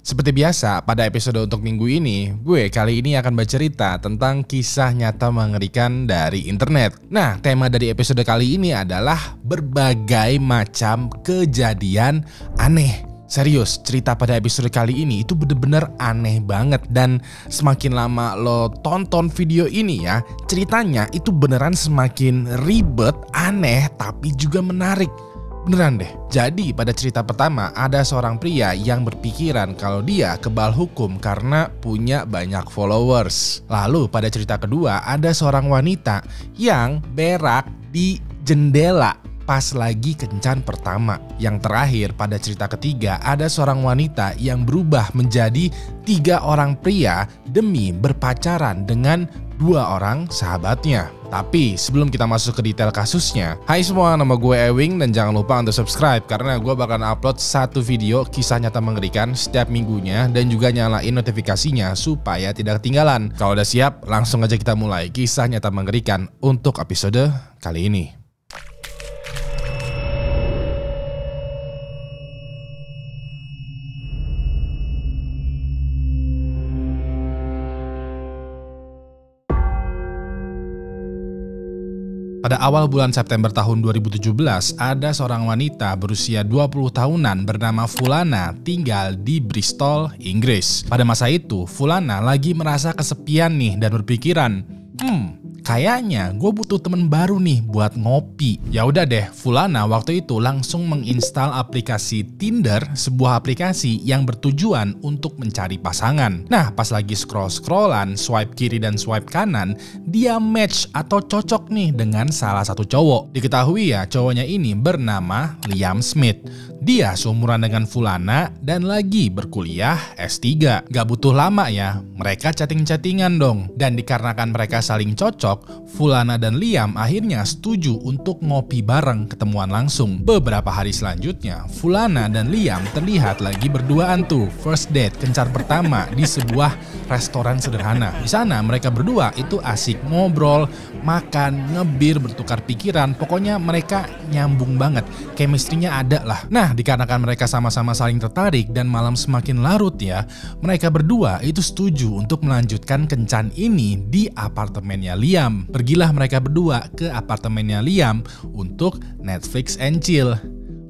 Seperti biasa, pada episode untuk minggu ini, gue kali ini akan bercerita tentang kisah nyata mengerikan dari internet. Nah, tema dari episode kali ini adalah berbagai macam kejadian aneh. Serius, cerita pada episode kali ini itu bener-bener aneh banget. Dan semakin lama lo tonton video ini ya, ceritanya itu beneran semakin ribet, aneh, tapi juga menarik. Beneran deh. Jadi pada cerita pertama ada seorang pria yang berpikiran kalau dia kebal hukum karena punya banyak followers. Lalu pada cerita kedua ada seorang wanita yang berak di jendela pas lagi kencan pertama. Yang terakhir pada cerita ketiga ada seorang wanita yang berubah menjadi 3 orang pria demi berpacaran dengan 2 orang sahabatnya. Tapi sebelum kita masuk ke detail kasusnya, hai semua, nama gue Ewing dan jangan lupa untuk subscribe karena gue bakalan upload 1 video kisah nyata mengerikan setiap minggunya dan juga nyalain notifikasinya supaya tidak ketinggalan. Kalau udah siap, langsung aja kita mulai kisah nyata mengerikan untuk episode kali ini. Pada awal bulan September tahun 2017, ada seorang wanita berusia 20 tahunan bernama Fulana tinggal di Bristol, Inggris. Pada masa itu, Fulana lagi merasa kesepian nih dan berpikiran, kayaknya gue butuh temen baru nih buat ngopi. Ya udah deh, Fulana waktu itu langsung menginstal aplikasi Tinder, sebuah aplikasi yang bertujuan untuk mencari pasangan. Nah, pas lagi scrollan, swipe kiri dan swipe kanan, dia match atau cocok nih dengan salah satu cowok. Diketahui ya, cowoknya ini bernama Liam Smith. Dia seumuran dengan Fulana dan lagi berkuliah S3. Gak butuh lama ya, mereka chatting-chattingan dong. Dan dikarenakan mereka saling cocok, Fulana dan Liam akhirnya setuju untuk ngopi bareng, ketemuan langsung. Beberapa hari selanjutnya, Fulana dan Liam terlihat lagi berduaan tuh, first date, kencan pertama di sebuah restoran sederhana. Di sana mereka berdua itu asik ngobrol, makan, ngebir, bertukar pikiran. Pokoknya mereka nyambung banget, chemistry-nya ada lah. Nah, dikarenakan mereka sama-sama saling tertarik dan malam semakin larut ya, mereka berdua itu setuju untuk melanjutkan kencan ini di apartemennya Liam. Pergilah mereka berdua ke apartemennya Liam untuk Netflix and chill.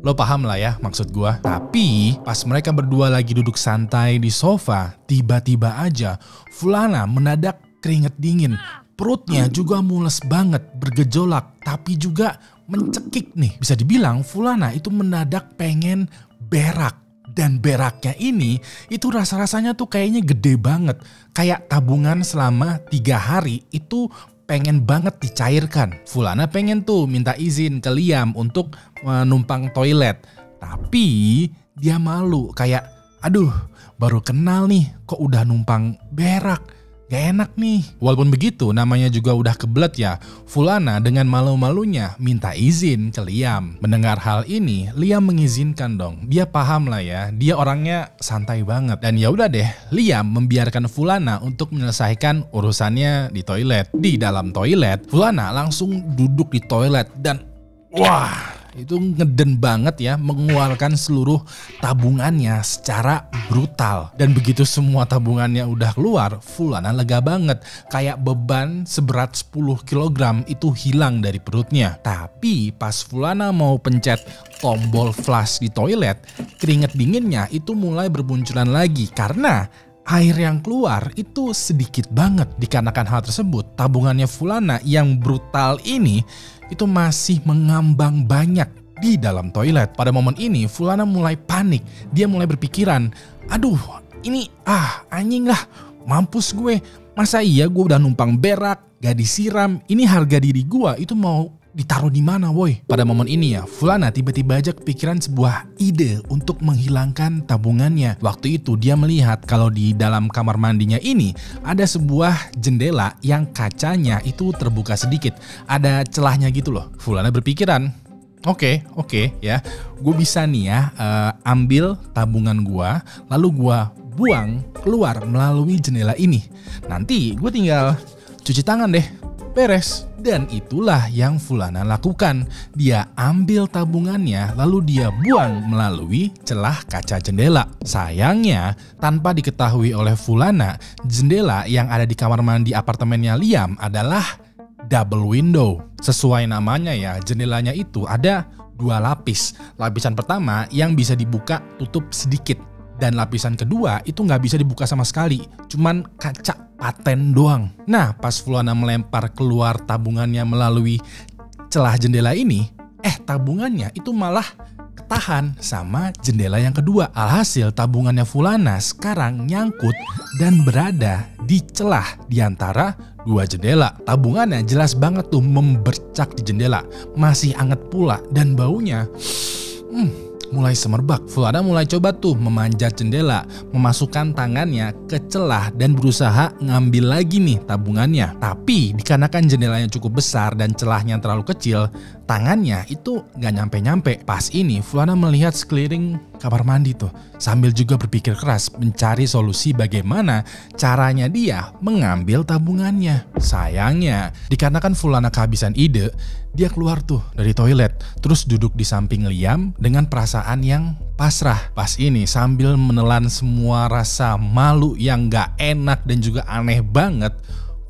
Lo paham lah ya maksud gua. Tapi pas mereka berdua lagi duduk santai di sofa, tiba-tiba aja Fulana mendadak keringet dingin. Perutnya juga mules banget, bergejolak, tapi juga mencekik nih. Bisa dibilang Fulana itu mendadak pengen berak. Dan beraknya ini itu rasa-rasanya tuh kayaknya gede banget. Kayak tabungan selama 3 hari itu pengen banget dicairkan. Fulana pengen tuh minta izin ke Liam untuk menumpang toilet. Tapi dia malu kayak, aduh baru kenal nih kok udah numpang berak. Gak enak nih. Walaupun begitu, namanya juga udah kebelet ya. Fulana dengan malu-malunya minta izin ke Liam. Mendengar hal ini, Liam mengizinkan dong. Dia paham lah ya, dia orangnya santai banget. Dan ya udah deh, Liam membiarkan Fulana untuk menyelesaikan urusannya di toilet. Di dalam toilet, Fulana langsung duduk di toilet dan wah, itu ngeden banget ya, mengeluarkan seluruh tabungannya secara brutal. Dan begitu semua tabungannya udah keluar, Fulana lega banget. Kayak beban seberat 10 kg itu hilang dari perutnya. Tapi pas Fulana mau pencet tombol flush di toilet, keringet dinginnya itu mulai bermunculan lagi karena air yang keluar itu sedikit banget. Dikarenakan hal tersebut, tabungannya Fulana yang brutal ini itu masih mengambang banyak di dalam toilet. Pada momen ini Fulana mulai panik. Dia mulai berpikiran, aduh ini anjing lah, mampus gue. Masa iya gue udah numpang berak, gak disiram. Ini harga diri gue itu mau ditaruh di mana woi? Pada momen ini ya, Fulana tiba-tiba aja kepikiran sebuah ide untuk menghilangkan tabungannya. Waktu itu dia melihat kalau di dalam kamar mandinya ini ada sebuah jendela yang kacanya itu terbuka sedikit. Ada celahnya gitu loh. Fulana berpikiran, Oke ya, gue bisa nih ya ambil tabungan gue, lalu gue buang keluar melalui jendela ini. Nanti gue tinggal cuci tangan deh. beres. Dan itulah yang Fulana lakukan. Dia ambil tabungannya lalu dia buang melalui celah kaca jendela. Sayangnya, tanpa diketahui oleh Fulana, jendela yang ada di kamar mandi apartemennya Liam adalah double window. Sesuai namanya ya, jendelanya itu ada 2 lapis. Lapisan pertama yang bisa dibuka tutup sedikit. Dan lapisan kedua itu nggak bisa dibuka sama sekali, cuman kaca paten doang. Nah, pas Fulana melempar keluar tabungannya melalui celah jendela ini, tabungannya itu malah ketahan sama jendela yang kedua. Alhasil tabungannya Fulana sekarang nyangkut dan berada di celah di antara 2 jendela. Tabungannya jelas banget tuh membercak di jendela, masih anget pula dan baunya mulai semerbak. Fulana mulai coba tuh memanjat jendela, memasukkan tangannya ke celah dan berusaha ngambil lagi nih tabungannya. Tapi dikarenakan jendelanya cukup besar dan celahnya terlalu kecil, tangannya itu nggak nyampe-nyampe. Pas ini Fulana melihat sekeliling kamar mandi tuh, sambil juga berpikir keras mencari solusi bagaimana caranya dia mengambil tabungannya. Sayangnya, dikarenakan Fulana kehabisan ide, dia keluar tuh dari toilet, terus duduk di samping Liam dengan perasaan yang pasrah. Pas ini sambil menelan semua rasa malu yang gak enak dan juga aneh banget,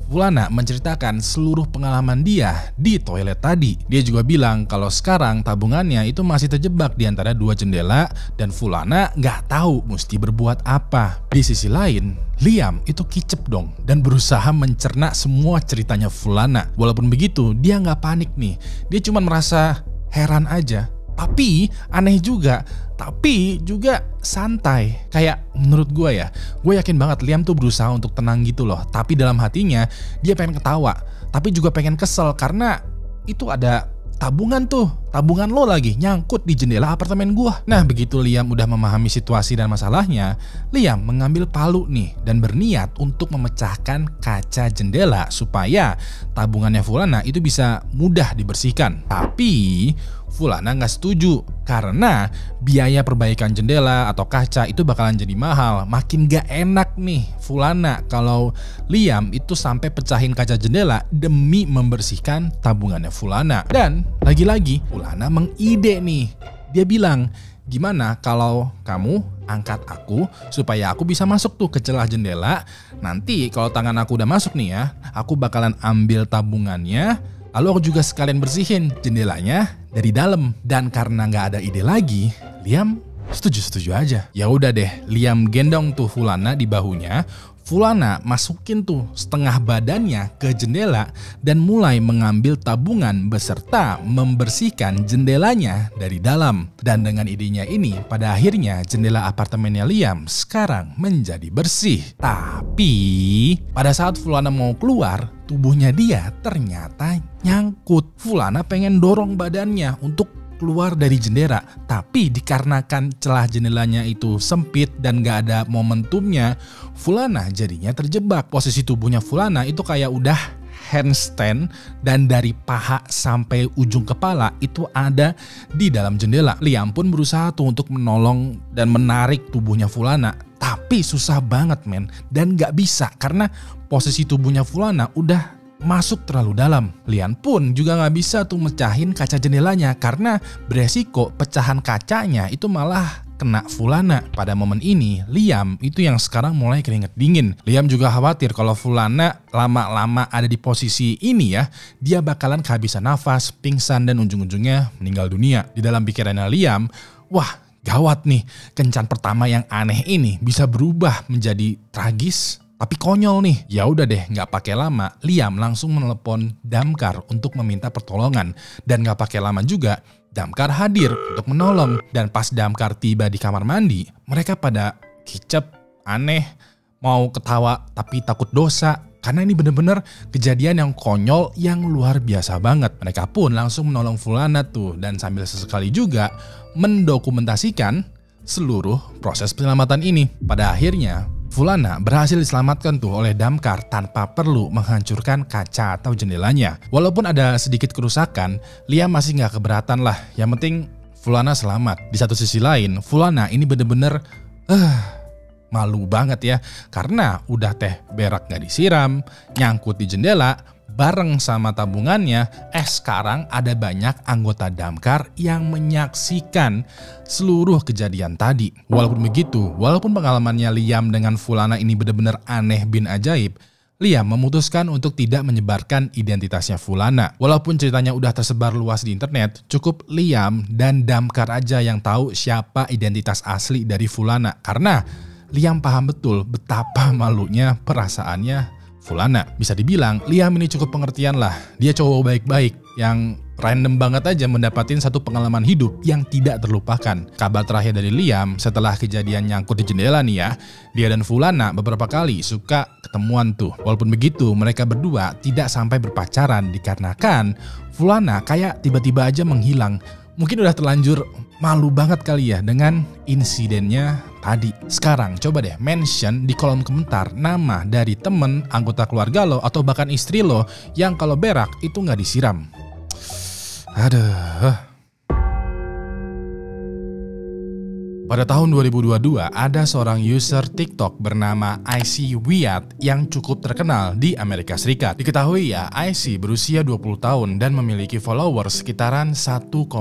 Fulana menceritakan seluruh pengalaman dia di toilet tadi. Dia juga bilang kalau sekarang tabungannya itu masih terjebak di antara 2 jendela dan Fulana gak tahu mesti berbuat apa. Di sisi lain, Liam itu kicep dong dan berusaha mencerna semua ceritanya Fulana. Walaupun begitu, dia gak panik nih. Dia cuma merasa heran aja. Tapi aneh juga, tapi juga santai. Kayak menurut gue ya, gue yakin banget Liam tuh berusaha untuk tenang gitu loh. Tapi dalam hatinya dia pengen ketawa, tapi juga pengen kesel karena itu ada tabungan lo lagi nyangkut di jendela apartemen gua. Nah, begitu Liam udah memahami situasi dan masalahnya, Liam mengambil palu nih dan berniat untuk memecahkan kaca jendela supaya tabungannya Fulana itu bisa mudah dibersihkan. Tapi Fulana nggak setuju karena biaya perbaikan jendela atau kaca itu bakalan jadi mahal. Makin gak enak nih Fulana kalau Liam itu sampai pecahin kaca jendela demi membersihkan tabungannya Fulana. Dan lagi-lagi Fulana mengide nih. Dia bilang, gimana kalau kamu angkat aku supaya aku bisa masuk tuh ke celah jendela. Nanti kalau tangan aku udah masuk nih ya, aku bakalan ambil tabungannya. Lalu aku juga sekalian bersihin jendelanya dari dalam. Dan karena nggak ada ide lagi, Liam setuju aja. Ya udah deh, Liam gendong tuh Fulana di bahunya. Fulana masukin tuh setengah badannya ke jendela dan mulai mengambil tabungan beserta membersihkan jendelanya dari dalam. Dan dengan idenya ini, pada akhirnya jendela apartemennya Liam sekarang menjadi bersih. Tapi pada saat Fulana mau keluar, tubuhnya dia ternyata nyangkut. Fulana pengen dorong badannya untuk keluar dari jendela, tapi dikarenakan celah jendelanya itu sempit dan gak ada momentumnya, Fulana jadinya terjebak. Posisi tubuhnya Fulana itu kayak udah handstand dan dari paha sampai ujung kepala itu ada di dalam jendela. Liam pun berusaha tuh untuk menolong dan menarik tubuhnya Fulana, tapi susah banget men, dan gak bisa karena posisi tubuhnya Fulana udah masuk terlalu dalam. Liam pun juga nggak bisa tuh mecahin kaca jendelanya karena beresiko pecahan kacanya itu malah kena Fulana. Pada momen ini, Liam itu yang sekarang mulai keringet dingin. Liam juga khawatir kalau Fulana lama-lama ada di posisi ini ya, dia bakalan kehabisan nafas, pingsan dan ujung-ujungnya meninggal dunia. Di dalam pikirannya Liam, wah gawat nih, kencan pertama yang aneh ini bisa berubah menjadi tragis. Tapi konyol nih. Ya udah deh, nggak pakai lama, Liam langsung menelepon damkar untuk meminta pertolongan. Dan nggak pakai lama juga, damkar hadir untuk menolong. Dan pas damkar tiba di kamar mandi, mereka pada kicep, aneh, mau ketawa tapi takut dosa. Karena ini bener-bener kejadian yang konyol yang luar biasa banget. Mereka pun langsung menolong Fulana tuh, dan sambil sesekali juga mendokumentasikan seluruh proses penyelamatan ini. Pada akhirnya Fulana berhasil diselamatkan tuh oleh damkar tanpa perlu menghancurkan kaca atau jendelanya. Walaupun ada sedikit kerusakan, Liam masih nggak keberatan lah. Yang penting Fulana selamat. Di satu sisi lain, Fulana ini bener-bener malu banget ya. Karena udah teh berak nggak disiram, nyangkut di jendela, bareng sama tabungannya, sekarang ada banyak anggota damkar yang menyaksikan seluruh kejadian tadi. Walaupun begitu, walaupun pengalamannya Liam dengan Fulana ini benar-benar aneh bin ajaib, Liam memutuskan untuk tidak menyebarkan identitasnya Fulana. Walaupun ceritanya udah tersebar luas di internet, cukup Liam dan damkar aja yang tahu siapa identitas asli dari Fulana. Karena Liam paham betul betapa malunya perasaannya Fulana. Bisa dibilang Liam ini cukup pengertian lah. Dia cowok baik-baik yang random banget aja mendapatin satu pengalaman hidup yang tidak terlupakan. Kabar terakhir dari Liam setelah kejadian nyangkut di jendela nih ya, dia dan Fulana beberapa kali suka ketemuan tuh. Walaupun begitu, mereka berdua tidak sampai berpacaran dikarenakan Fulana kayak tiba-tiba aja menghilang. Mungkin udah terlanjur malu banget kali ya dengan insidennya tadi. Sekarang coba deh mention di kolom komentar nama dari temen, anggota keluarga lo, atau bahkan istri lo yang kalau berak itu nggak disiram. Aduh. Pada tahun 2022, ada seorang user TikTok bernama IC Wyatt yang cukup terkenal di Amerika Serikat. Diketahui ya, IC berusia 20 tahun dan memiliki followers sekitaran 1,4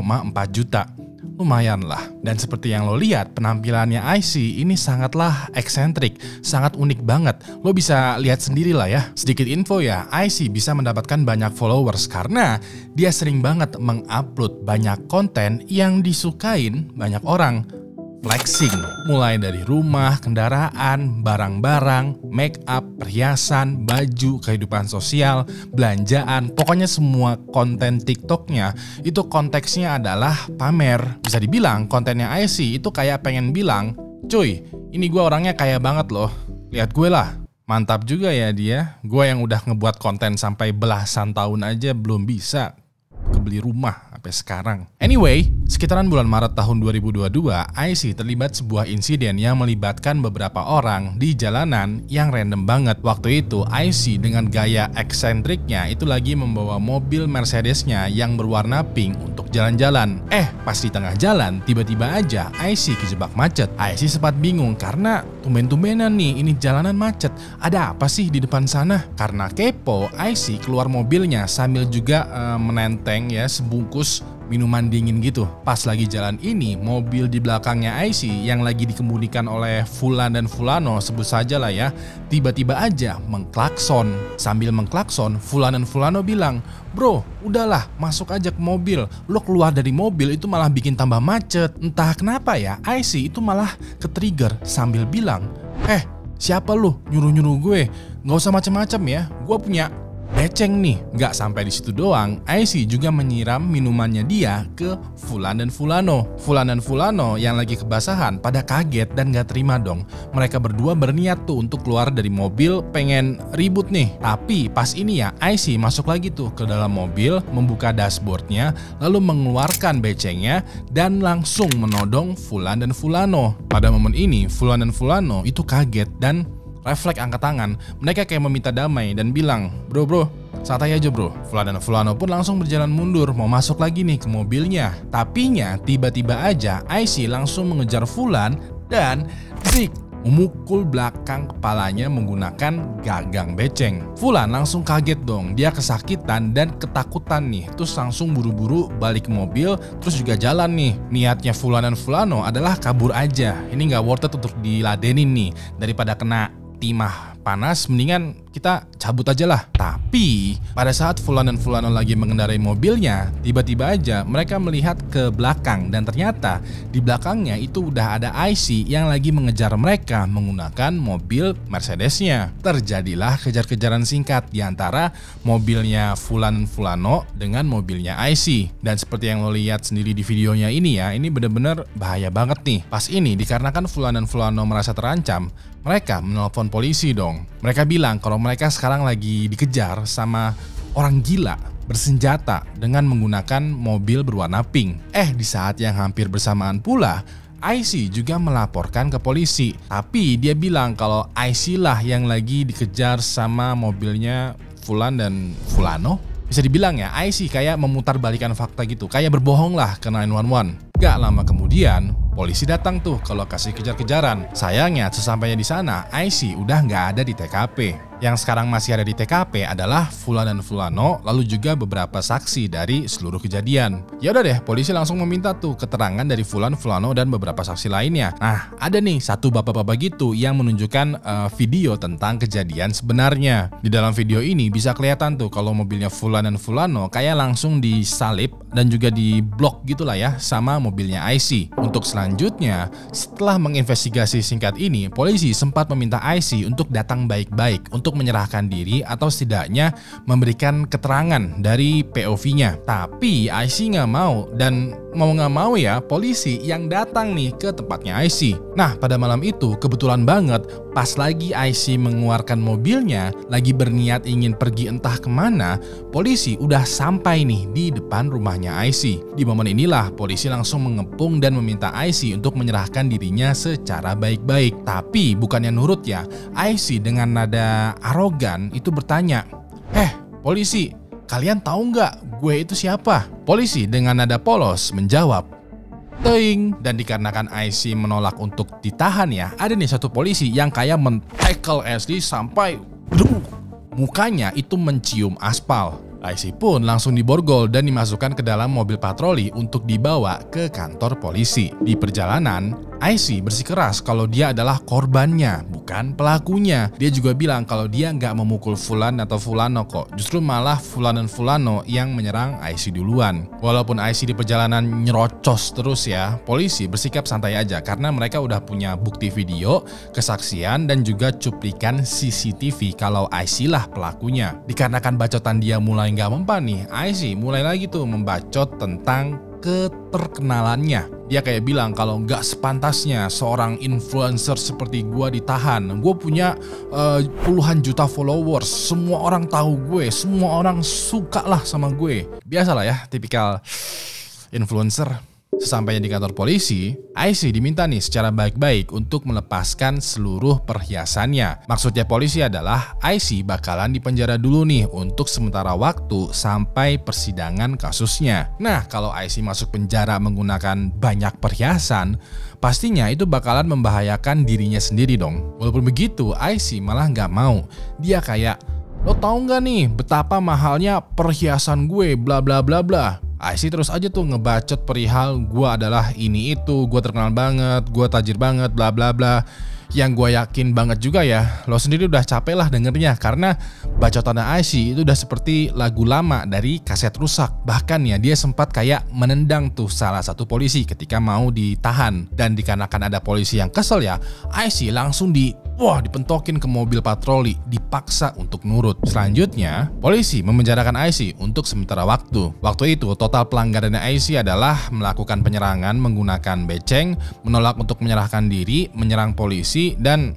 juta. Lumayan lah. Dan seperti yang lo lihat, penampilannya IC ini sangatlah eksentrik, sangat unik banget. Lo bisa lihat sendiri lah ya. Sedikit info ya, IC bisa mendapatkan banyak followers karena dia sering banget mengupload banyak konten yang disukain banyak orang. Flexing, mulai dari rumah, kendaraan, barang-barang, make up, perhiasan, baju, kehidupan sosial, belanjaan, pokoknya semua konten TikToknya itu konteksnya adalah pamer. Bisa dibilang kontennya IC itu kayak pengen bilang, cuy, ini gue orangnya kaya banget loh, lihat gue lah. Mantap juga ya dia, gue yang udah ngebuat konten sampai belasan tahun aja belum bisa kebeli rumah sampai sekarang. Anyway, sekitaran bulan Maret tahun 2022, IC terlibat sebuah insiden yang melibatkan beberapa orang di jalanan yang random banget. Waktu itu IC dengan gaya eksentriknya itu lagi membawa mobil Mercedesnya yang berwarna pink untuk jalan-jalan. Pas di tengah jalan, tiba-tiba aja IC kejebak macet. IC sempat bingung karena tumben-tumbenan nih ini jalanan macet. Ada apa sih di depan sana? Karena kepo, IC keluar mobilnya sambil juga menenteng ya sebungkus minuman dingin gitu. Pas lagi jalan ini, mobil di belakangnya IC yang lagi dikemudikan oleh Fulan dan Fulano, sebut saja lah ya, tiba-tiba aja mengklakson. Sambil mengklakson, Fulan dan Fulano bilang, "Bro, udahlah, masuk aja ke mobil. Lo keluar dari mobil itu malah bikin tambah macet." Entah kenapa ya, IC itu malah ke-trigger sambil bilang, siapa lu nyuruh-nyuruh gue? Nggak usah macem-macem ya, gue punya beceng nih." Gak sampai di situ doang, IC juga menyiram minumannya dia ke Fulan dan Fulano. Fulan dan Fulano yang lagi kebasahan pada kaget dan gak terima dong. Mereka berdua berniat tuh untuk keluar dari mobil pengen ribut nih. Tapi pas ini ya IC masuk lagi tuh ke dalam mobil, membuka dashboardnya, lalu mengeluarkan becengnya dan langsung menodong Fulan dan Fulano. Pada momen ini Fulan dan Fulano itu kaget dan refleks angkat tangan. Mereka kayak meminta damai dan bilang, Bro, santai aja bro." Fulan dan Fulano pun langsung berjalan mundur mau masuk lagi nih ke mobilnya. Tapinya tiba-tiba aja IC langsung mengejar Fulan dan memukul belakang kepalanya menggunakan gagang beceng. Fulan langsung kaget dong, dia kesakitan dan ketakutan nih. Terus langsung buru-buru balik ke mobil, terus juga jalan nih. Niatnya Fulan dan Fulano adalah kabur aja. Ini nggak worth it untuk diladenin nih. Daripada kena timah panas, mendingan kita cabut aja lah. Tapi pada saat Fulan dan Fulano lagi mengendarai mobilnya, tiba-tiba aja mereka melihat ke belakang dan ternyata di belakangnya itu udah ada IC yang lagi mengejar mereka menggunakan mobil Mercedesnya. Terjadilah kejar-kejaran singkat di antara mobilnya Fulan dan Fulano dengan mobilnya IC. Dan seperti yang lo lihat sendiri di videonya ini ya, ini bener-bener bahaya banget nih. Pas ini dikarenakan Fulan dan Fulano merasa terancam, mereka menelpon polisi dong. Mereka bilang kalau mereka sekarang lagi dikejar sama orang gila bersenjata dengan menggunakan mobil berwarna pink. Di saat yang hampir bersamaan pula, IC juga melaporkan ke polisi. Tapi dia bilang kalau IC lah yang lagi dikejar sama mobilnya Fulan dan Fulano. Bisa dibilang ya, IC kayak memutar balikan fakta gitu, kayak berbohong lah ke 911. Gak lama kemudian, polisi datang tuh ke lokasi kejar-kejaran. Sayangnya sesampainya di sana, IC udah nggak ada di TKP. Yang sekarang masih ada di TKP adalah Fulan dan Fulano, lalu juga beberapa saksi dari seluruh kejadian. Ya udah deh, polisi langsung meminta tuh keterangan dari Fulan, Fulano dan beberapa saksi lainnya. Nah, ada nih satu bapak-bapak gitu yang menunjukkan video tentang kejadian sebenarnya. Di dalam video ini bisa kelihatan tuh kalau mobilnya Fulan dan Fulano kayak langsung disalip dan juga diblok gitulah ya sama mobilnya IC. Untuk selanjutnya, setelah menginvestigasi singkat ini, polisi sempat meminta IC untuk datang baik-baik untuk menyerahkan diri atau setidaknya memberikan keterangan dari POV-nya. Tapi IC nggak mau, dan mau nggak mau ya polisi yang datang nih ke tempatnya IC. Nah, pada malam itu kebetulan banget pas lagi IC mengeluarkan mobilnya, lagi berniat ingin pergi entah kemana, polisi udah sampai nih di depan rumahnya IC. Di momen inilah polisi langsung mengepung dan meminta IC untuk menyerahkan dirinya secara baik-baik. Tapi bukannya nurut ya, IC dengan nada arogan itu bertanya, polisi, kalian tahu nggak gue itu siapa? Polisi dengan nada polos menjawab, "Teing." Dan dikarenakan IC menolak untuk ditahan ya, ada nih satu polisi yang kayak men-tackle SD sampai mukanya itu mencium aspal. IC pun langsung diborgol dan dimasukkan ke dalam mobil patroli untuk dibawa ke kantor polisi. Di perjalanan, IC bersikeras kalau dia adalah korbannya, bukan pelakunya. Dia juga bilang kalau dia nggak memukul Fulan atau Fulano kok, justru malah Fulan dan Fulano yang menyerang IC duluan. Walaupun IC di perjalanan nyerocos terus ya, polisi bersikap santai aja karena mereka udah punya bukti video, kesaksian, dan juga cuplikan CCTV kalau IC lah pelakunya. Dikarenakan bacotan dia mulai nggak mempan nih, IC mulai lagi tuh membacot tentang keterkenalannya. Dia kayak bilang kalau nggak sepantasnya seorang influencer seperti gua ditahan. Gue punya puluhan juta followers, semua orang tahu gue, semua orang suka lah sama gue. Biasalah ya, tipikal influencer. Sesampainya di kantor polisi, IC diminta nih secara baik-baik untuk melepaskan seluruh perhiasannya. Maksudnya polisi adalah IC bakalan dipenjara dulu nih untuk sementara waktu sampai persidangan kasusnya. Nah, kalau IC masuk penjara menggunakan banyak perhiasan, pastinya itu bakalan membahayakan dirinya sendiri dong. Walaupun begitu, IC malah nggak mau. Dia kayak, "Lo tahu nggak nih betapa mahalnya perhiasan gue, bla bla bla bla." IC terus aja tuh ngebacot perihal gue adalah ini itu, gue terkenal banget, gue tajir banget, bla bla bla. Yang gue yakin banget juga ya, lo sendiri udah capek lah dengernya karena bacotan IC itu udah seperti lagu lama dari kaset rusak. Bahkan ya dia sempat kayak menendang tuh salah satu polisi ketika mau ditahan. Dan dikarenakan ada polisi yang kesel ya, IC langsung dipentokin ke mobil patroli, dipaksa untuk nurut. Selanjutnya, polisi memenjarakan IC untuk sementara waktu. Waktu itu, total pelanggarannya IC adalah melakukan penyerangan menggunakan beceng, menolak untuk menyerahkan diri, menyerang polisi, dan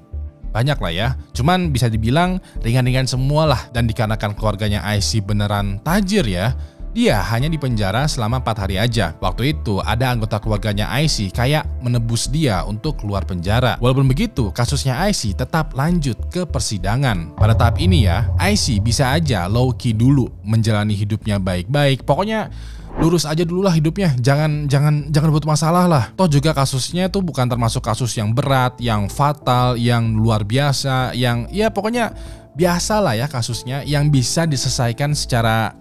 banyak lah ya. Cuman bisa dibilang ringan-ringan semua lah. Dan dikarenakan keluarganya IC beneran tajir ya, dia hanya dipenjara selama 4 hari aja. Waktu itu ada anggota keluarganya IC kayak menebus dia untuk keluar penjara. Walaupun begitu, kasusnya IC tetap lanjut ke persidangan. Pada tahap ini ya, IC bisa aja low key dulu menjalani hidupnya baik-baik. Pokoknya lurus aja dulu lah hidupnya, jangan buat masalah lah. Toh juga kasusnya tuh bukan termasuk kasus yang berat, yang fatal, yang luar biasa, yang ya pokoknya biasa lah ya kasusnya yang bisa diselesaikan secara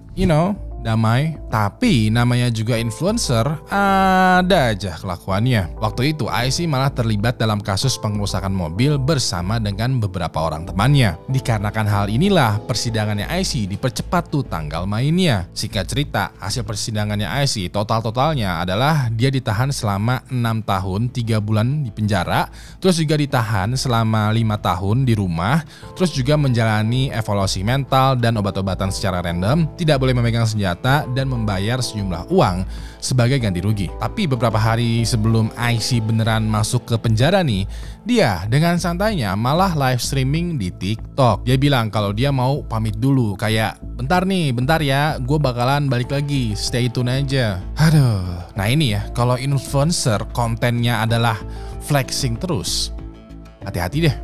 damai. Tapi namanya juga influencer, ada aja kelakuannya. Waktu itu IC malah terlibat dalam kasus pengerusakan mobil bersama dengan beberapa orang temannya. Dikarenakan hal inilah persidangannya IC dipercepat tuh tanggal mainnya. Singkat cerita, hasil persidangannya IC totalnya adalah dia ditahan selama 6 tahun 3 bulan di penjara, terus juga ditahan selama 5 tahun di rumah, terus juga menjalani evaluasi mental dan obat-obatan secara random, tidak boleh memegang senjata dan membayar sejumlah uang sebagai ganti rugi. Tapi beberapa hari sebelum IC beneran masuk ke penjara nih, dia dengan santainya malah live streaming di TikTok. Dia bilang kalau dia mau pamit dulu, kayak bentar ya, gue bakalan balik lagi, stay tune aja. Aduh, nah ini ya, kalau influencer kontennya adalah flexing terus, hati-hati deh.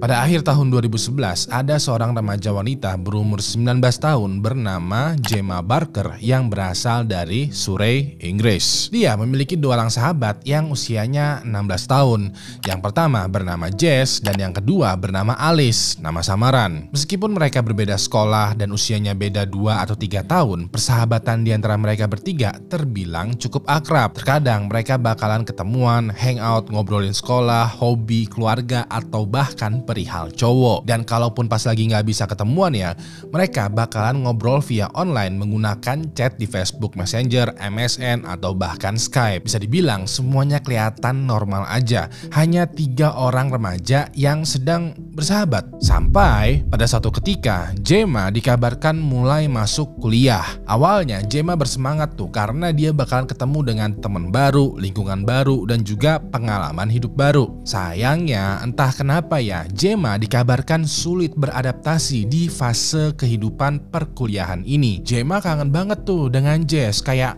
Pada akhir tahun 2011, ada seorang remaja wanita berumur 19 tahun bernama Gemma Barker yang berasal dari Surrey, Inggris. Dia memiliki dua orang sahabat yang usianya 16 tahun. Yang pertama bernama Jess dan yang kedua bernama Alice, nama samaran. Meskipun mereka berbeda sekolah dan usianya beda 2 atau 3 tahun, persahabatan di antara mereka bertiga terbilang cukup akrab. Terkadang mereka bakalan ketemuan, hangout, ngobrolin sekolah, hobi, keluarga, atau bahkan perihal cowok. Dan kalaupun pas lagi nggak bisa ketemuan ya, mereka bakalan ngobrol via online menggunakan chat di Facebook Messenger, MSN, atau bahkan Skype. Bisa dibilang semuanya kelihatan normal aja. Hanya 3 orang remaja yang sedang bersahabat. Sampai pada suatu ketika Gemma dikabarkan mulai masuk kuliah. Awalnya Gemma bersemangat tuh karena dia bakalan ketemu dengan teman baru, lingkungan baru, dan juga pengalaman hidup baru. Sayangnya entah kenapa ya, Gemma dikabarkan sulit beradaptasi di fase kehidupan perkuliahan ini. Gemma kangen banget tuh dengan Jess, kayak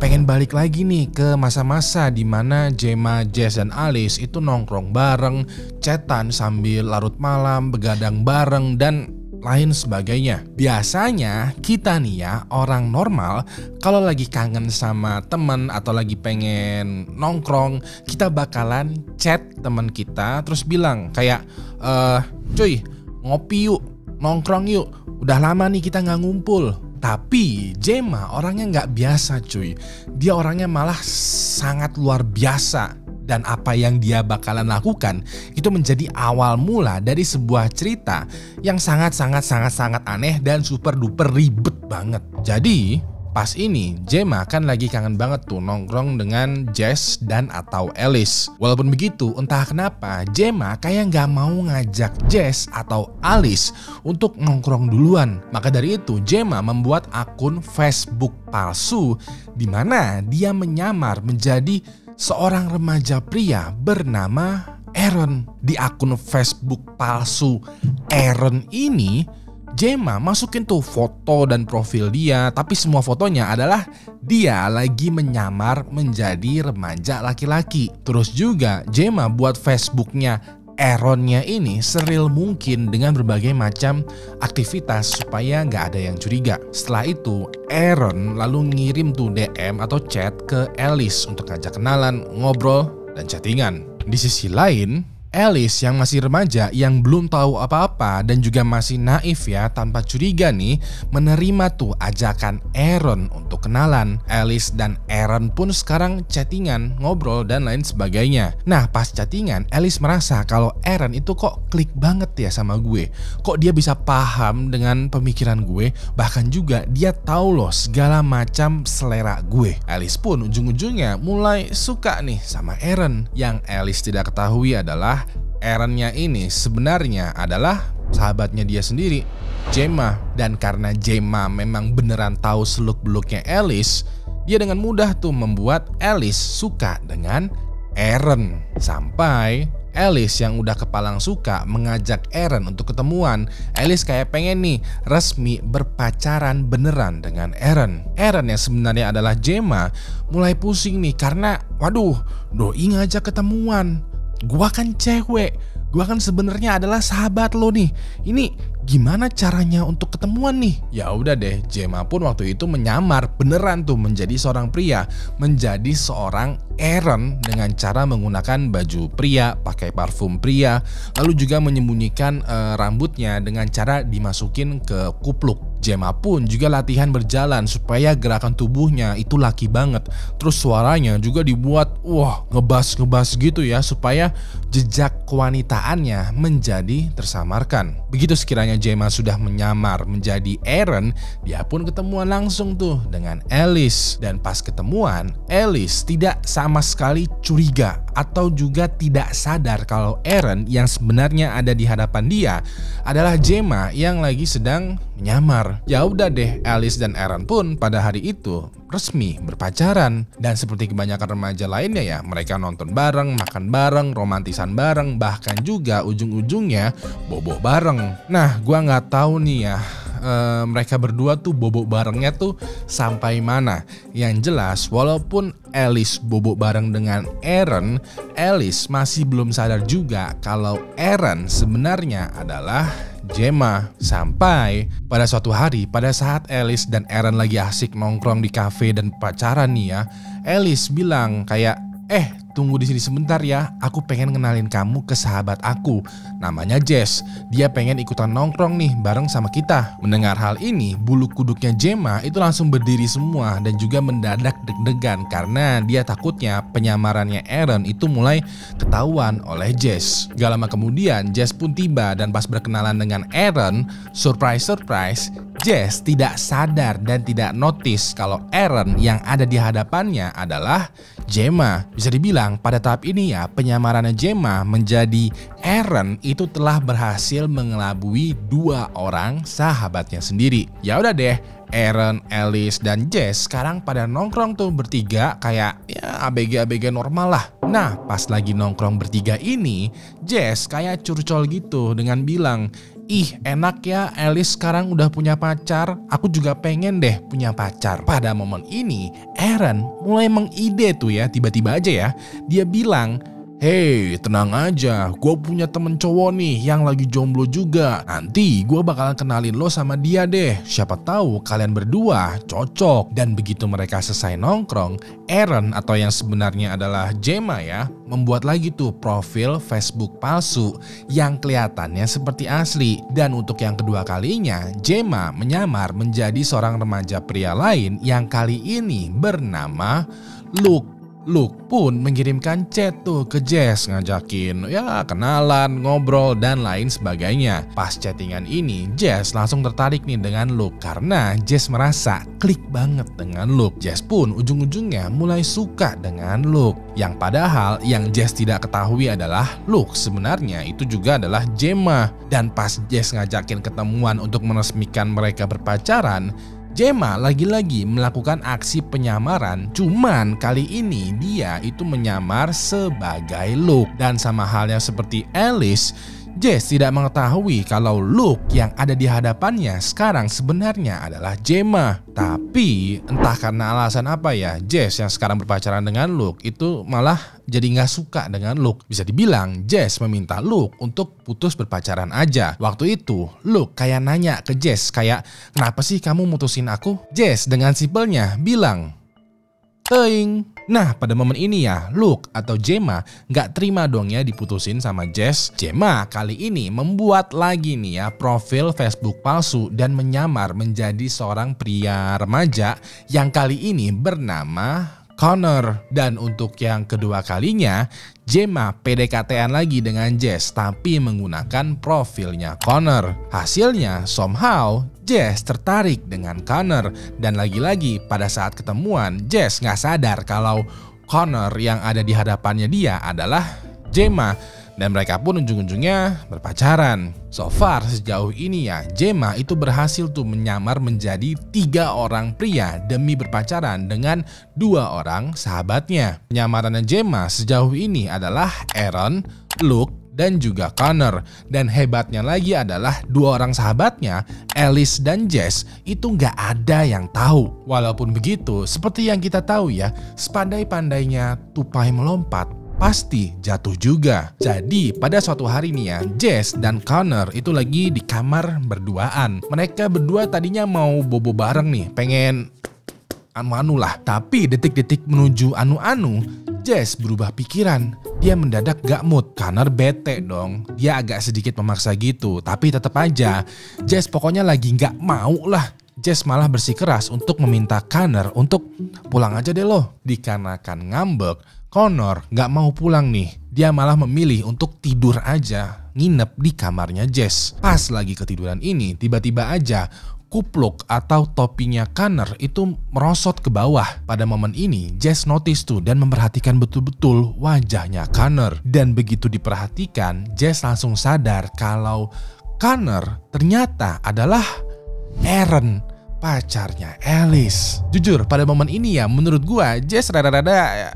pengen balik lagi nih ke masa-masa dimana Gemma, Jess, dan Alice itu nongkrong bareng, chatan sambil larut malam, begadang bareng, dan lain sebagainya. Biasanya kita nih ya, orang normal, kalau lagi kangen sama temen atau lagi pengen nongkrong, kita bakalan chat temen kita terus bilang kayak, cuy ngopi yuk, nongkrong yuk, udah lama nih kita nggak ngumpul. Tapi Gemma orangnya nggak biasa cuy, dia orangnya malah sangat luar biasa. Dan apa yang dia bakalan lakukan itu menjadi awal mula dari sebuah cerita yang sangat aneh dan super duper ribet banget. Jadi pas ini Gemma kan lagi kangen banget tuh nongkrong dengan Jess dan atau Alice. Walaupun begitu, entah kenapa Gemma kayak nggak mau ngajak Jess atau Alice untuk nongkrong duluan. Maka dari itu Gemma membuat akun Facebook palsu di mana dia menyamar menjadi seorang remaja pria bernama Aaron. Di akun Facebook palsu Aaron ini, Gemma masukin tuh foto dan profil dia, tapi semua fotonya adalah dia lagi menyamar menjadi remaja laki-laki. Terus juga Gemma buat Facebooknya Aaronnya ini seril mungkin dengan berbagai macam aktivitas supaya nggak ada yang curiga. Setelah itu Aaron lalu ngirim tuh DM atau chat ke Alice untuk ngajak kenalan, ngobrol, dan chattingan. Di sisi lain, Alice yang masih remaja yang belum tahu apa-apa dan juga masih naif ya, tanpa curiga nih, menerima tuh ajakan Aaron untuk kenalan. Alice dan Aaron pun sekarang chattingan, ngobrol, dan lain sebagainya. Nah pas chattingan, Alice merasa kalau Aaron itu kok klik banget ya sama gue. Kok dia bisa paham dengan pemikiran gue, bahkan juga dia tahu loh segala macam selera gue. Alice pun ujung-ujungnya mulai suka nih sama Aaron. Yang Alice tidak ketahui adalah Aaronnya ini sebenarnya adalah sahabatnya dia sendiri, Gemma. Dan karena Gemma memang beneran tahu seluk-beluknya Alice, dia dengan mudah tuh membuat Alice suka dengan Aaron. Sampai Alice yang udah kepalang suka mengajak Aaron untuk ketemuan. Alice kayak pengen nih resmi berpacaran beneran dengan Aaron. Aaron yang sebenarnya adalah Gemma mulai pusing nih karena waduh, doi ngajak ketemuan. Gua kan cewek, gua kan sebenarnya adalah sahabat lo nih. Ini gimana caranya untuk ketemuan nih? Ya udah deh, Gemma pun waktu itu menyamar beneran tuh menjadi seorang pria, menjadi seorang Aaron dengan cara menggunakan baju pria, pakai parfum pria, lalu juga menyembunyikan rambutnya dengan cara dimasukin ke kupluk. Gemma pun juga latihan berjalan supaya gerakan tubuhnya itu laki banget. Terus suaranya juga dibuat ngebas gitu ya, supaya jejak kewanitaannya menjadi tersamarkan. Begitu sekiranya Gemma sudah menyamar menjadi Aaron, dia pun ketemuan langsung tuh dengan Alice. Dan pas ketemuan, Alice tidak sama sekali curiga atau juga tidak sadar kalau Aaron yang sebenarnya ada di hadapan dia adalah Gemma yang lagi sedang menyamar. Ya udah deh, Alice dan Aaron pun pada hari itu resmi berpacaran. Dan seperti kebanyakan remaja lainnya ya, mereka nonton bareng, makan bareng, romantisan bareng, bahkan juga ujung-ujungnya bobo bareng. Nah, gua nggak tahu nih ya, mereka berdua tuh bobok barengnya tuh sampai mana. Yang jelas walaupun Alice bobok bareng dengan Aaron, Alice masih belum sadar juga kalau Aaron sebenarnya adalah Gemma. Sampai pada suatu hari pada saat Alice dan Aaron lagi asik nongkrong di kafe dan pacaran nih ya, Alice bilang kayak, tunggu di sini sebentar ya, aku pengen kenalin kamu ke sahabat aku, namanya Jess. Dia pengen ikutan nongkrong nih bareng sama kita. Mendengar hal ini, bulu kuduknya Gemma itu langsung berdiri semua dan juga mendadak deg-degan karena dia takutnya penyamarannya Aaron itu mulai ketahuan oleh Jess. Gak lama kemudian, Jess pun tiba dan pas berkenalan dengan Aaron, surprise, Jess tidak sadar dan tidak notice kalau Aaron yang ada di hadapannya adalah Gemma. Bisa dibilang pada tahap ini ya, penyamarannya Gemma menjadi Aaron itu telah berhasil mengelabui dua orang sahabatnya sendiri. Ya udah deh, Aaron, Alice, dan Jess sekarang pada nongkrong tuh bertiga kayak ya ABG normal lah. Nah pas lagi nongkrong bertiga ini, Jess kayak curcol gitu dengan bilang, ih enak ya Alice sekarang udah punya pacar, aku juga pengen deh punya pacar. Pada momen ini Aaron mulai mengide tuh ya, tiba-tiba aja ya dia bilang, hey tenang aja, gue punya temen cowok nih yang lagi jomblo juga. Nanti gue bakalan kenalin lo sama dia deh, siapa tahu kalian berdua cocok. Dan begitu mereka selesai nongkrong, Aaron atau yang sebenarnya adalah Gemma ya, membuat lagi tuh profil Facebook palsu yang kelihatannya seperti asli. Dan untuk yang kedua kalinya, Gemma menyamar menjadi seorang remaja pria lain yang kali ini bernama Luke. Luke pun mengirimkan chat tuh ke Jess, ngajakin ya kenalan, ngobrol, dan lain sebagainya. Pas chattingan ini, Jess langsung tertarik nih dengan Luke karena Jess merasa klik banget dengan Luke. Jess pun ujung-ujungnya mulai suka dengan Luke. Yang padahal yang Jess tidak ketahui adalah Luke sebenarnya itu juga adalah Gemma. Dan pas Jess ngajakin ketemuan untuk meresmikan mereka berpacaran, Gemma lagi-lagi melakukan aksi penyamaran, cuman kali ini dia itu menyamar sebagai Luke. Dan sama halnya seperti Alice, Jess tidak mengetahui kalau Luke yang ada di hadapannya sekarang sebenarnya adalah Gemma. Tapi entah karena alasan apa ya, Jess yang sekarang berpacaran dengan Luke itu malah jadi nggak suka dengan Luke. Bisa dibilang Jess meminta Luke untuk putus berpacaran aja. Waktu itu Luke kayak nanya ke Jess kayak, kenapa sih kamu mutusin aku? Jess dengan simpelnya bilang, teing. Nah pada momen ini ya, Luke atau Gemma nggak terima dong ya diputusin sama Jess. Gemma kali ini membuat lagi nih ya profil Facebook palsu dan menyamar menjadi seorang pria remaja yang kali ini bernama Connor. Dan untuk yang kedua kalinya, Gemma PDKT-an lagi dengan Jess tapi menggunakan profilnya Connor. Hasilnya somehow Jess tertarik dengan Connor. Dan lagi-lagi pada saat ketemuan, Jess nggak sadar kalau Connor yang ada di hadapannya dia adalah Gemma. Dan mereka pun ujung-ujungnya berpacaran. So far sejauh ini ya, Gemma itu berhasil tuh menyamar menjadi 3 orang pria demi berpacaran dengan 2 orang sahabatnya. Penyamarannya Gemma sejauh ini adalah Aaron, Luke, dan juga Connor. Dan hebatnya lagi adalah 2 orang sahabatnya, Alice dan Jess, itu nggak ada yang tahu. Walaupun begitu, seperti yang kita tahu ya, sepandai-pandainya tupai melompat, pasti jatuh juga. Jadi pada suatu hari nih ya, Jess dan Connor itu lagi di kamar berduaan. Mereka berdua tadinya mau bobo bareng nih, pengen anu-anu lah. Tapi detik-detik menuju anu-anu, Jess berubah pikiran. Dia mendadak gak mood. Connor bete dong. Dia agak sedikit memaksa gitu. Tapi tetap aja Jess pokoknya lagi gak mau lah. Jess malah bersikeras untuk meminta Connor untuk pulang aja deh lo. Dikarenakan ngambek, Connor gak mau pulang nih. Dia malah memilih untuk tidur aja, nginep di kamarnya Jess. Pas lagi ketiduran ini, tiba-tiba aja kupluk atau topinya Connor itu merosot ke bawah. Pada momen ini, Jess notice tuh dan memperhatikan betul-betul wajahnya Connor. Dan begitu diperhatikan, Jess langsung sadar kalau Connor ternyata adalah Aaron, pacarnya Alice. Jujur pada momen ini ya, menurut gua Jess rada-rada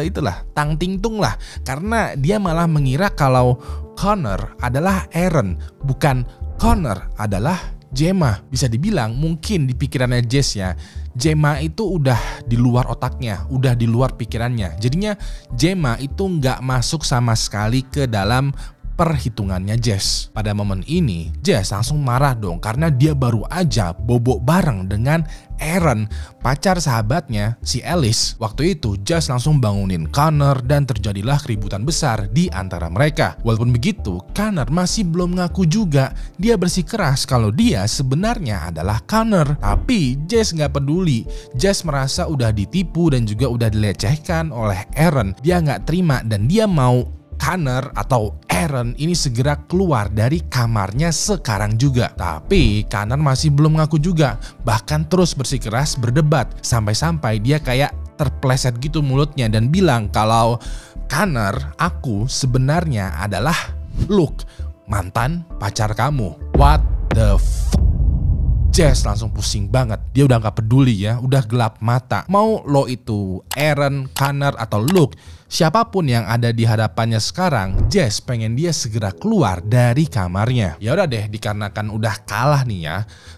itulah tang ting tung lah, karena dia malah mengira kalau Connor adalah Aaron, bukan Connor adalah Gemma. Bisa dibilang mungkin di pikirannya Jess ya, Gemma itu udah di luar otaknya, udah di luar pikirannya. Jadinya Gemma itu nggak masuk sama sekali ke dalam perhitungannya Jess. Pada momen ini, Jess langsung marah dong karena dia baru aja bobok bareng dengan Aaron, pacar sahabatnya si Alice. Waktu itu Jess langsung bangunin Connor dan terjadilah keributan besar di antara mereka. Walaupun begitu, Connor masih belum ngaku juga. Dia bersikeras kalau dia sebenarnya adalah Connor. Tapi Jess nggak peduli. Jess merasa udah ditipu dan juga udah dilecehkan oleh Aaron. Dia nggak terima dan dia mau Connor atau Aaron ini segera keluar dari kamarnya sekarang juga. Tapi Connor masih belum ngaku juga, bahkan terus bersikeras berdebat sampai-sampai dia kayak terpleset gitu mulutnya dan bilang kalau Connor, aku sebenarnya adalah Luke, mantan pacar kamu. What the fuck? Jess langsung pusing banget. Dia udah gak peduli ya, udah gelap mata. Mau lo itu Aaron, Connor atau Luke, siapapun yang ada di hadapannya sekarang, Jess pengen dia segera keluar dari kamarnya. Ya udah deh, dikarenakan udah kalah nih ya,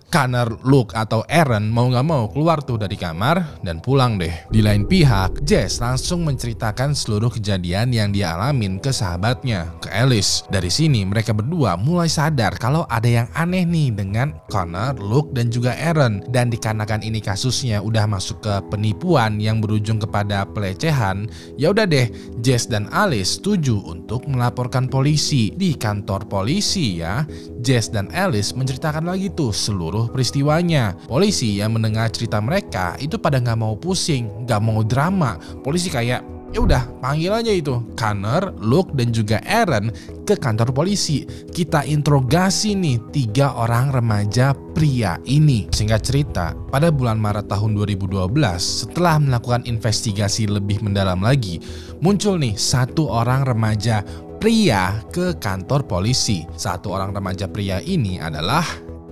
Connor, Luke atau Aaron mau gak mau keluar tuh dari kamar dan pulang deh. Di lain pihak, Jess langsung menceritakan seluruh kejadian yang dia alamin ke sahabatnya, ke Alice. Dari sini mereka berdua mulai sadar kalau ada yang aneh nih dengan Connor, Luke dan juga Aaron. Dan dikarenakan ini kasusnya udah masuk ke penipuan yang berujung kepada pelecehan, ya udah deh, Jess dan Alice setuju untuk melaporkan polisi. Di kantor polisi ya, Jess dan Alice menceritakan lagi tuh seluruh peristiwanya. Polisi yang mendengar cerita mereka itu pada nggak mau pusing, nggak mau drama. Polisi kayak ya udah panggil aja itu Connor, Luke dan juga Aaron ke kantor polisi. Kita interogasi nih 3 orang remaja pria ini. Singkat cerita, pada bulan Maret tahun 2012, setelah melakukan investigasi lebih mendalam lagi, muncul nih 1 orang remaja pria ke kantor polisi. 1 orang remaja pria ini adalah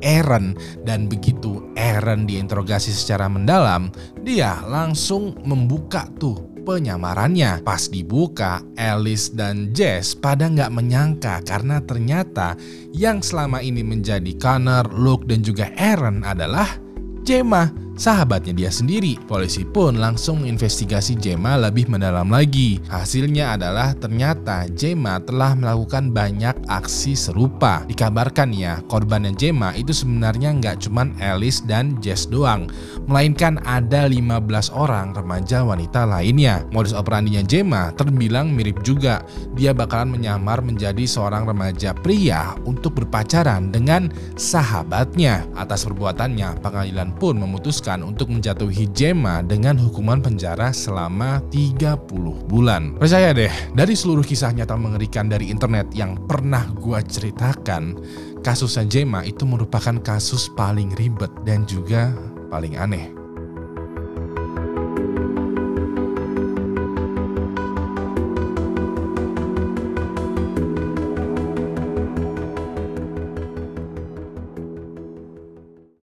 Aaron, dan begitu Aaron diinterogasi secara mendalam, dia langsung membuka tuh penyamarannya. Pas dibuka, Alice dan Jess pada nggak menyangka karena ternyata yang selama ini menjadi Connor, Luke dan juga Aaron adalah Gemma, sahabatnya dia sendiri. Polisi pun langsung menginvestigasi Gemma lebih mendalam lagi. Hasilnya adalah ternyata Gemma telah melakukan banyak aksi serupa. Dikabarkan ya, korbannya Gemma itu sebenarnya nggak cuman Alice dan Jess doang, melainkan ada 15 orang remaja wanita lainnya. Modus operandinya Gemma terbilang mirip juga. Dia bakalan menyamar menjadi seorang remaja pria untuk berpacaran dengan sahabatnya. Atas perbuatannya, pengadilan pun memutuskan untuk menjatuhi Gemma dengan hukuman penjara selama 30 bulan. Percaya deh, dari seluruh kisah nyata mengerikan dari internet yang pernah gua ceritakan, kasusnya Gemma itu merupakan kasus paling ribet dan juga paling aneh.